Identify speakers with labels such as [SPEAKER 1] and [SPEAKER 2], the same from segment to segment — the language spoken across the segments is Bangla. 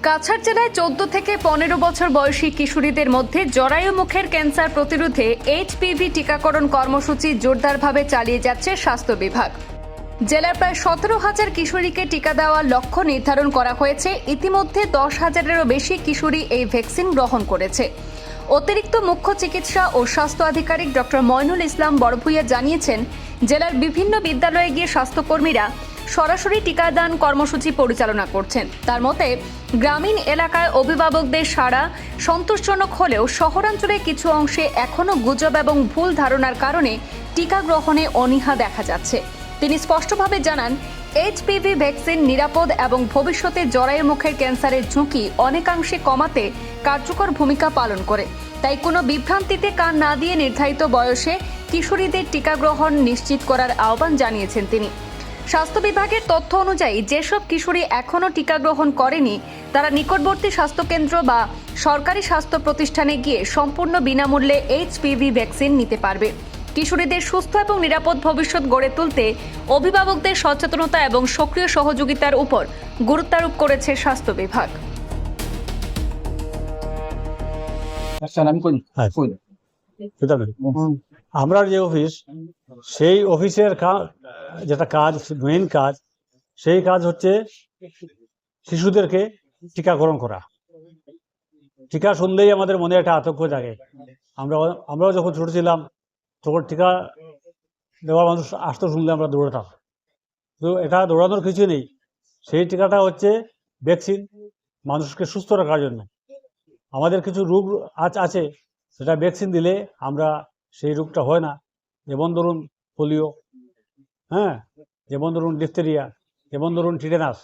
[SPEAKER 1] কাছাড় জেলায় 14 থেকে 15 বছর বয়সী কিশোরীদের মধ্যে জরায়ু মুখের ক্যান্সার প্রতিরোধে এইচপিভি টিকাকরণ কর্মসূচি জোরদারভাবে চালিয়ে যাচ্ছে স্বাস্থ্য বিভাগ। জেলার প্রায় 17,000 কিশোরীকে টিকা দেওয়ার লক্ষ্য নির্ধারণ করা হয়েছে। ইতিমধ্যে 10,000-এরও বেশি কিশোরী এই ভ্যাকসিন গ্রহণ করেছে। অতিরিক্ত মুখ্য চিকিৎসা ও স্বাস্থ্য আধিকারিক ডক্টর মইনুল ইসলাম বড়ভূইয়া জানিয়েছেন, জেলার বিভিন্ন বিদ্যালয়ে গিয়ে স্বাস্থ্যকর্মীরা সরাসরি টিকাদান কর্মসূচি পরিচালনা করছেন। তার মতে, গ্রামীণ এলাকায় অভিভাবকদের সাড়া সন্তোষজনক হলেও শহরাঞ্চলে কিছু অংশে এখনও গুজব এবং ভুল ধারণার কারণে টিকা গ্রহণে অনীহা দেখা যাচ্ছে। তিনি স্পষ্টভাবে জানান, এইচপিভি ভ্যাকসিন নিরাপদ এবং ভবিষ্যতে জরায়ু মুখের ক্যান্সারের ঝুঁকি অনেকাংশে কমাতে কার্যকর ভূমিকা পালন করে। তাই কোনো বিভ্রান্তিতে কান না দিয়ে নির্ধারিত বয়সে কিশোরীদের টিকা গ্রহণ নিশ্চিত করার আহ্বান জানিয়েছেন তিনি। স্বাস্থ্য বিভাগের তথ্য অনুযায়ী যেসব কিশোরী এখনও টিকা গ্রহণ করেনি তারা নিকটবর্তী স্বাস্থ্যকেন্দ্র বা সরকারি স্বাস্থ্য প্রতিষ্ঠানে গিয়ে সম্পূর্ণ বিনামূল্যে এইচপিভি ভ্যাকসিন নিতে পারবে। কিশোরীদের সুস্থ এবং নিরাপদ ভবিষ্যৎ গড়ে তুলতে অভিভাবকদের সচেতনতা এবং সক্রিয় সহযোগিতার উপর গুরুত্বারোপ করেছে স্বাস্থ্য বিভাগ।
[SPEAKER 2] আমরা যে অফিস, সেই অফিসের যেটা কাজ, মেইন কাজ, সেই কাজ হচ্ছে শিশুদেরকে টিকাকরণ করা। টিকা শুনলেই আমাদের মনে একটা আতঙ্ক জাগে। আমরাও যখন ছোট ছিলাম তখন টিকা দেওয়া মানুষ আসতো, শুনলে আমরা দৌড়াতাম। তো এটা দৌড়ানোর কিছু নেই। সেই টিকাটা হচ্ছে ভ্যাকসিন, মানুষকে সুস্থ রাখার জন্য। আমাদের কিছু রোগ আছে, সেটা ভ্যাকসিন দিলে আমরা সেই রোগটা হয় না। যেমন ধরুন পোলিও, যেমন ধরুন ডিফথেরিয়া, যেমন ধরুন টিটেনাস,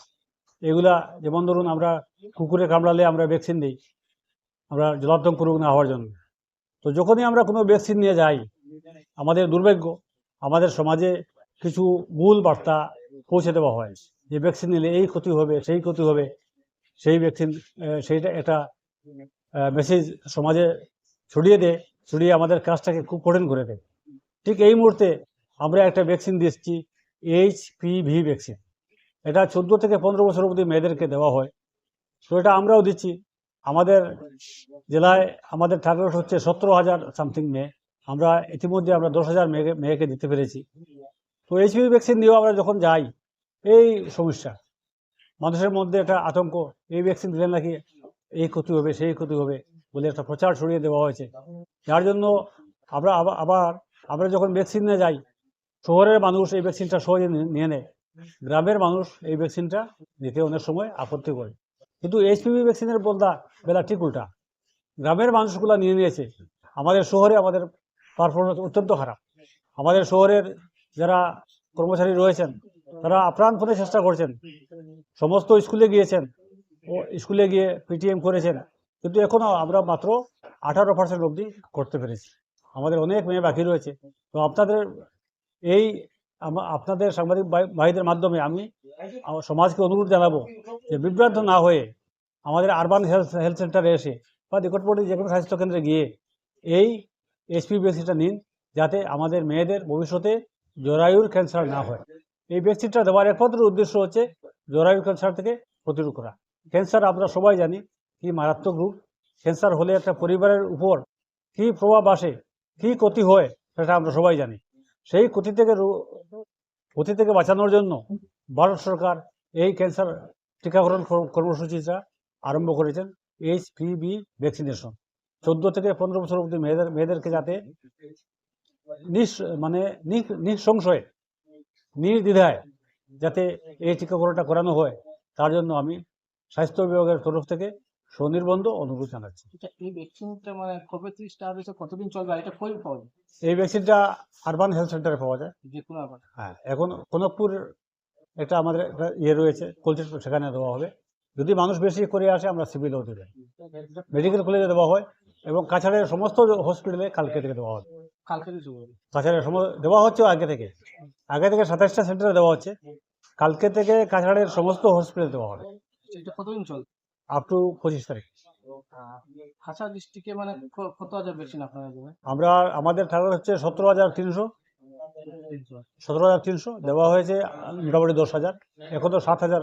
[SPEAKER 2] এগুলা। যেমন ধরুন আমরা কুকুরে কামড়ালে আমরা ভ্যাকসিন দিই, আমরা জলাতঙ্ক রোগ না হওয়ার জন্য। তো যখনই আমরা কোনো ভ্যাকসিন নিয়ে যাই, আমাদের দুর্ভাগ্য, আমাদের সমাজে কিছু ভুল বার্তা পৌঁছে দেওয়া হয় যে ভ্যাকসিন নিলে এই ক্ষতি হবে, সেই ক্ষতি হবে। সেই ভ্যাকসিন সেইটা একটা মেসেজ সমাজে ছড়িয়ে আমাদের কাজটাকে খুব কঠিন করে দেয়। ঠিক এই মুহূর্তে আমরা একটা ভ্যাকসিন দিচ্ছি, এইচপিভি ভ্যাকসিন। এটা 14 থেকে 15 বছর অবধি মেয়েদেরকে দেওয়া হয়। তো এটা আমরাও দিচ্ছি। আমাদের জেলায় আমাদের টার্গেট হচ্ছে 17,000 সামথিং মেয়ে। আমরা ইতিমধ্যে 10,000 মেয়েকে দিতে পেরেছি। তো এইচপিভি ভ্যাকসিন দিয়েও আমরা যখন যাই, এই সমস্যা মানুষের মধ্যে একটা আতঙ্ক, এই ভ্যাকসিন দিলে নাকি এই ক্ষতি হবে, সেই ক্ষতি হবে বলে একটা প্রচার ছড়িয়ে দেওয়া হয়েছে। যার জন্য আমরা যখন ভ্যাকসিন নিয়ে যাই, শহরের মানুষ এই ভ্যাকসিনটা সহজে নিয়ে নেয়, গ্রামের মানুষ এই ভ্যাকসিনটা নিতে অনেক সময় আপত্তি করে। কিন্তু এইচপিভি ভ্যাকসিনের বেলা ঠিক উল্টা, গ্রামের মানুষগুলো নিয়ে নিয়েছে। আমাদের শহরে আমাদের পারফরমেন্স অত্যন্ত খারাপ। আমাদের শহরের যারা কর্মচারী রয়েছেন তারা আপ্রাণপণে চেষ্টা করছেন, সমস্ত স্কুলে গিয়েছেন, ও স্কুলে গিয়ে পিটিএম করেছেন, কিন্তু এখনও আমরা মাত্র 18% অবধি করতে পেরেছি। আমাদের অনেক মেয়ে বাকি রয়েছে। তো আপনাদের সাংবাদিক ভাইদের মাধ্যমে আমি সমাজকে অনুরোধ জানাবো যে বিভ্রান্ত না হয়ে আমাদের আরবান হেলথ সেন্টারে এসে বা নিকটবর্তী যে কোনো স্বাস্থ্যকেন্দ্রে গিয়ে এই এইচপিভি ভ্যাকসিনটা নিন, যাতে আমাদের মেয়েদের ভবিষ্যতে জরায়ুর ক্যান্সার না হয়। এই ভ্যাকসিনটা দেওয়ার একমাত্র উদ্দেশ্য হচ্ছে জরায়ুর ক্যান্সার থেকে প্রতিরোধ করা। ক্যান্সার আমরা সবাই জানি কি মারাত্মক রোগ। ক্যান্সার হলে একটা পরিবারের উপর কি প্রভাব আসে, কি ক্ষতি হয়, সেটা আমরা সবাই জানি। সেই ক্ষতি থেকে বাঁচানোর জন্য ভারত সরকার এই ক্যান্সার টিকাকরণ কর্মসূচিটা আরম্ভ করেছেন, এইচপিভি ভ্যাকসিনেশন। 14 থেকে 15 বছর অবধি মেয়েদেরকে যাতে নিঃসংশয়ে, নির্দ্বিধায় যাতে এই টিকাকরণটা করানো হয়, তার জন্য আমি স্বাস্থ্য বিভাগের তরফ থেকে স্বনির্বন্ধ অনুরোধ জানাচ্ছি।
[SPEAKER 3] এই ভ্যাকসিনটা মানে কবে থেকে স্টার্ট হয়েছে, কতদিন চলবে, এটা কই পাওয়া যায়?
[SPEAKER 2] এই ভ্যাকসিনটা আরবান হেলথ সেন্টারে পাওয়া যায়।
[SPEAKER 3] যে কোনো আবার
[SPEAKER 2] এখন কনকপুর একটা আমাদের একটা রয়েছে, কলচিত, সেখানে দেওয়া হবে। যদি মানুষ বেশি করে আসে আমরা সিভিলেও দেবেন, মেডিকেল কলেজে দেওয়া হয়, এবং কাছাড়ের সমস্ত হসপিটালে কালকে থেকে দেওয়া হবে। কাছাড়ের দেওয়া হচ্ছে আগে থেকে 27টা সেন্টারে দেওয়া হচ্ছে। কালকে থেকে কাছাড়ের সমস্ত হসপিটালে দেওয়া হবে।
[SPEAKER 3] কতদিন চলবে?
[SPEAKER 2] আপ টু 25 তারিখ।
[SPEAKER 3] কাছাড় ডিস্ট্রিক্টে মানে কত হাজার ভ্যাকসিন আপনারা দেবেন?
[SPEAKER 2] আমাদের টার্গেট হচ্ছে 17,300 দেওয়া হয়েছে, মোটামুটি 10,000, এখন তো 7,000।